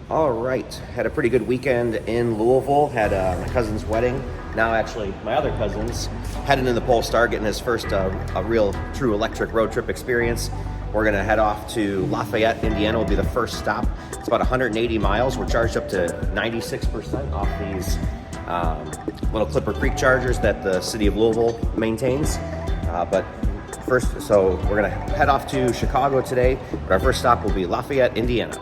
All right, had a pretty good weekend in Louisville. Had my cousin's wedding. Now actually my other cousin's heading in the Polestar, getting his first a real true electric road trip experience. We're gonna head off to Lafayette, Indiana will be the first stop. It's about 180 miles. We're charged up to 96% off these little Clipper Creek chargers that the city of Louisville maintains. But first, so we're gonna head off to Chicago today, but our first stop will be Lafayette, Indiana.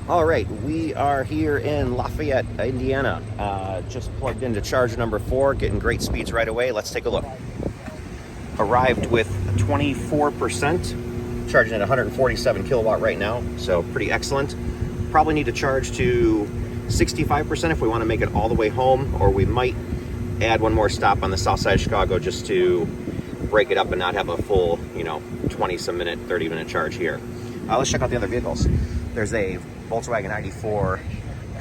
All right, we are here in Lafayette, Indiana. Just plugged into charger number 4, getting great speeds right away. Let's take a look. Arrived with 24%, charging at 147 kilowatt right now, so pretty excellent. Probably need to charge to 65% if we want to make it all the way home, or we might add one more stop on the south side of Chicago just to break it up and not have a full, 20-some minute, 30-minute charge here. Let's check out the other vehicles. There's a Volkswagen ID4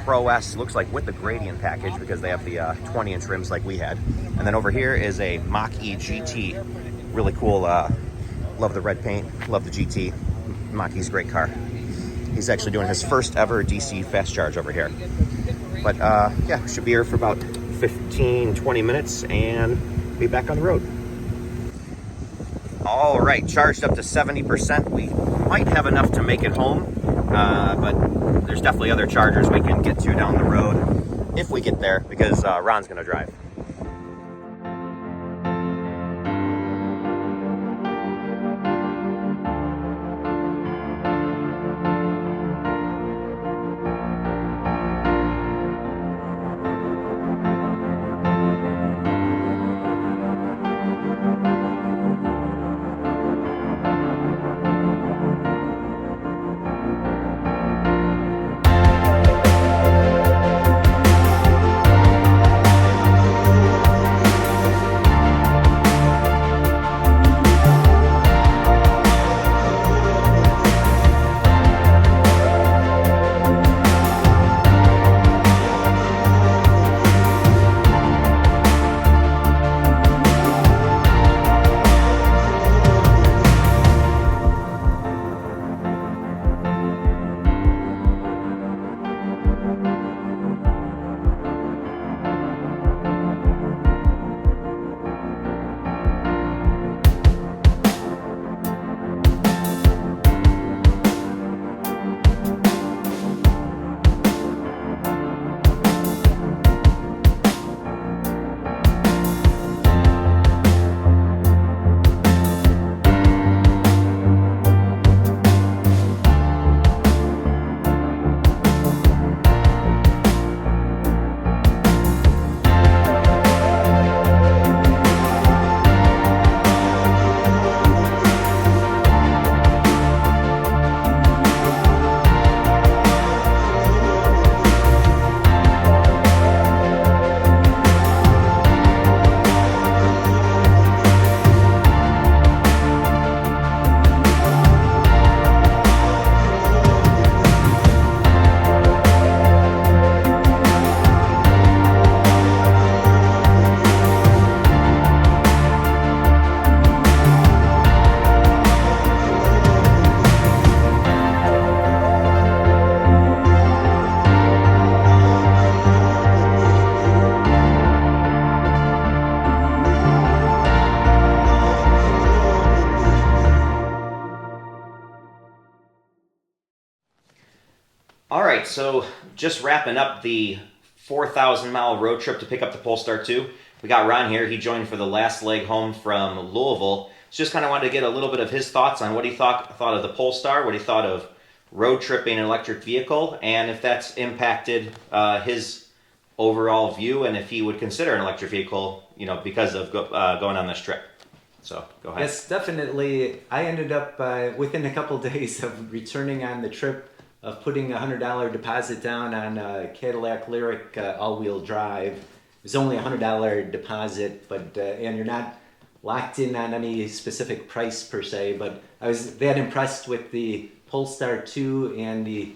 Pro S, looks like with the gradient package because they have the 20-inch rims like we had. And then over here is a Mach-E GT. Really cool, love the red paint, love the GT. Mach-E's a great car. He's actually doing his first ever DC fast charge over here. But yeah, should be here for about 15-20 minutes and be back on the road. All right, charged up to 70%. We might have enough to make it home, but there's definitely other chargers we can get to down the road if we get there, because Ron's gonna drive. right, so just wrapping up the 4,000 mile road trip to pick up the Polestar 2. We got Ron here. He joined for the last leg home from Louisville. Just kind of wanted to get a little bit of his thoughts on what he thought of the Polestar, what he thought of road tripping an electric vehicle, and if that's impacted his overall view, and if he would consider an electric vehicle, because of going on this trip. So go ahead. Yes, definitely. I ended up within a couple days of returning on the trip of putting a $100 deposit down on a Cadillac Lyriq all-wheel drive. It was only a $100 deposit, but and you're not locked in on any specific price per se. But I was that impressed with the Polestar 2 and the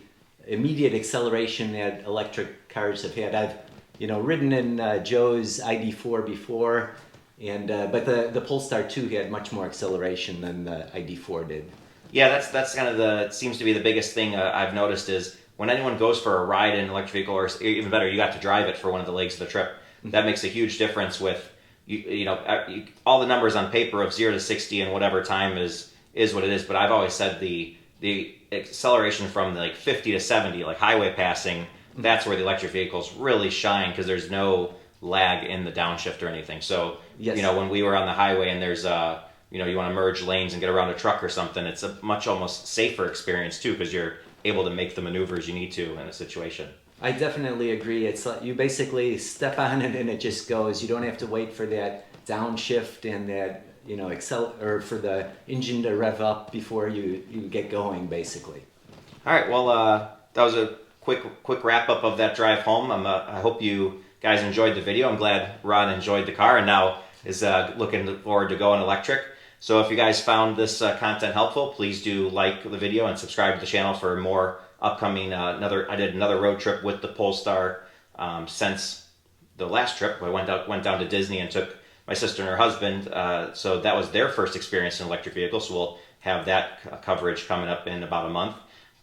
immediate acceleration that electric cars have had. I've ridden in Joe's ID4 before. And but the Polestar 2 had much more acceleration than the ID4 did. Yeah, that's kind of it seems to be the biggest thing I've noticed is when anyone goes for a ride in an electric vehicle, or even better, you got to drive it for one of the legs of the trip. That makes a huge difference with all the numbers on paper of 0 to 60 and whatever time is what it is. But I've always said the acceleration from like 50 to 70, like highway passing, that's where the electric vehicles really shine because there's no lag in the downshift or anything. So, yes. When we were on the highway and there's you want to merge lanes and get around a truck or something, it's a much almost safer experience too because you're able to make the maneuvers you need to in a situation. I definitely agree. It's like you basically step on it and it just goes. You don't have to wait for that downshift and that or for the engine to rev up before you get going, basically. All right. Well, that was a quick wrap up of that drive home. I hope you guys enjoyed the video. I'm glad Ron enjoyed the car and now is looking forward to going electric. So if you guys found this content helpful, please do like the video and subscribe to the channel for more upcoming. I did another road trip with the Polestar since the last trip. I went down to Disney and took my sister and her husband. So that was their first experience in an electric vehicle. So we'll have that coverage coming up in about a month.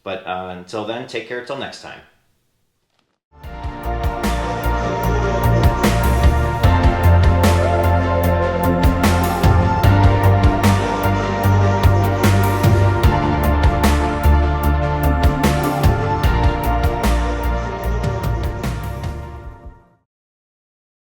But until then, take care till next time.